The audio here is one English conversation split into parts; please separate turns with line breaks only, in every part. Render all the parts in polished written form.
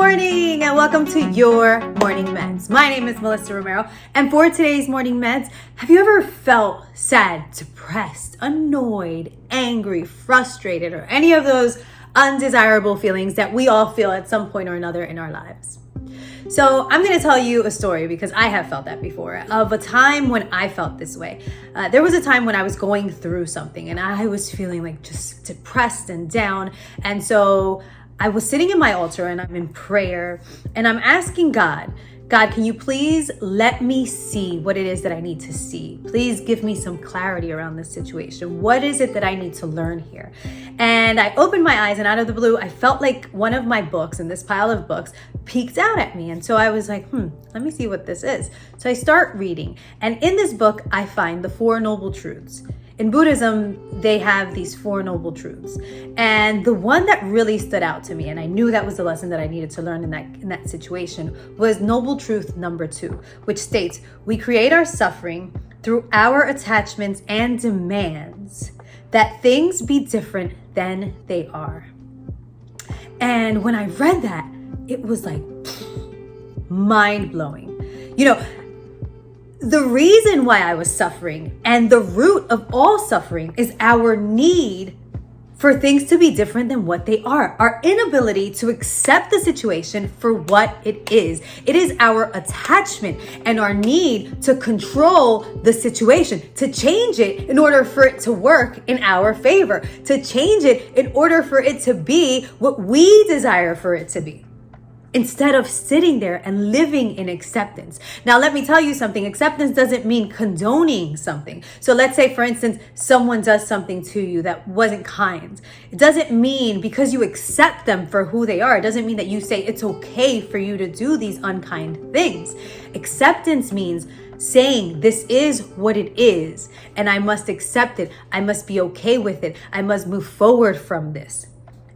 morning and welcome to your Morning Meds. My name is Melissa Romero, and for today's Morning Meds, have you ever felt sad, depressed, annoyed, angry, frustrated, or any of those undesirable feelings that we all feel at some point or another in our lives? So I'm going to tell you a story because I have felt that before, of a time when I felt this way. There was a time when I was going through something and I was feeling like just depressed and down. And so I was sitting in my altar and I'm in prayer and I'm asking God, can you please let me see what it is that I need to see? Please give me some clarity around this situation. What is it that I need to learn here? And I opened my eyes and out of the blue, I felt like one of my books in this pile of books peeked out at me. And so I was like, let me see what this is. So I start reading. And in this book, I find the Four Noble Truths. In Buddhism, they have these Four Noble Truths. And the one that really stood out to me, and I knew that was the lesson that I needed to learn in that situation, was Noble Truth number 2, which states, we create our suffering through our attachments and demands that things be different than they are. And when I read that, it was like mind-blowing. You know, the reason why I was suffering and the root of all suffering is our need for things to be different than what they are. Our inability to accept the situation for what it is. It is our attachment and our need to control the situation, to change it in order for it to work in our favor, to change it in order for it to be what we desire for it to be, instead of sitting there and living in acceptance. Now, let me tell you something. Acceptance doesn't mean condoning something. So let's say, for instance, someone does something to you that wasn't kind. It doesn't mean because you accept them for who they are, it doesn't mean that you say it's okay for you to do these unkind things. Acceptance means saying this is what it is and I must accept it. I must be okay with it. I must move forward from this.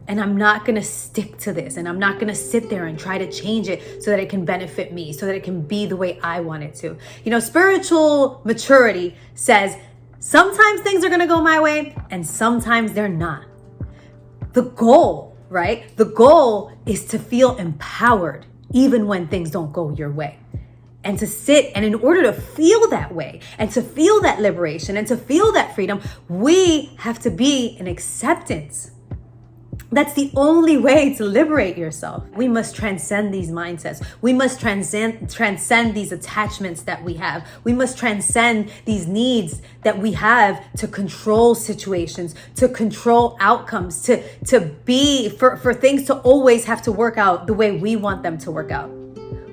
And I'm not going to stick to this. And I'm not going to sit there and try to change it so that it can benefit me, so that it can be the way I want it to. You know, spiritual maturity says sometimes things are going to go my way and sometimes they're not. The goal, right? The goal is to feel empowered even when things don't go your way. And to sit, and in order to feel that way and to feel that liberation and to feel that freedom, we have to be in acceptance. That's the only way to liberate yourself. We must transcend these mindsets. We must transcend these attachments that we have. We must transcend these needs that we have to control situations, to control outcomes, to be, for things to always have to work out the way we want them to work out.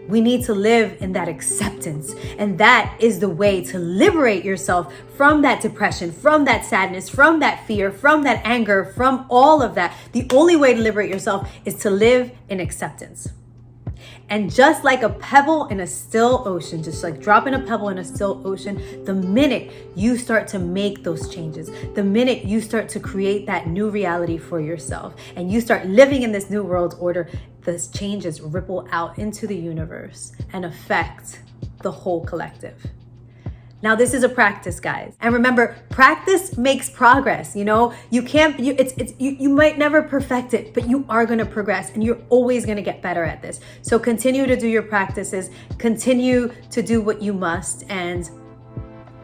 We need to live in that acceptance. And that is the way to liberate yourself from that depression, from that sadness, from that fear, from that anger, from all of that. The only way to liberate yourself is to live in acceptance. And just like a pebble in a still ocean, just like dropping a pebble in a still ocean, the minute you start to make those changes, the minute you start to create that new reality for yourself, and you start living in this new world order, those changes ripple out into the universe and affect the whole collective. Now, this is a practice, guys. And remember, practice makes progress. You know, you might never perfect it, but you are going to progress and you're always going to get better at this. So continue to do your practices, continue to do what you must. And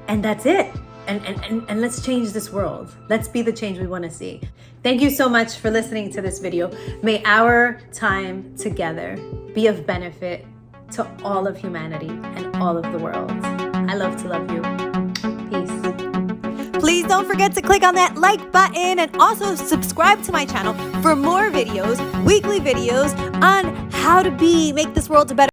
that's it. And let's change this world. Let's be the change we want to see. Thank you so much for listening to this video. May our time together be of benefit to all of humanity and all of the world. I love to love you. Peace. Please don't forget to click on that like button and also subscribe to my channel for more videos, weekly videos on how to make this world a better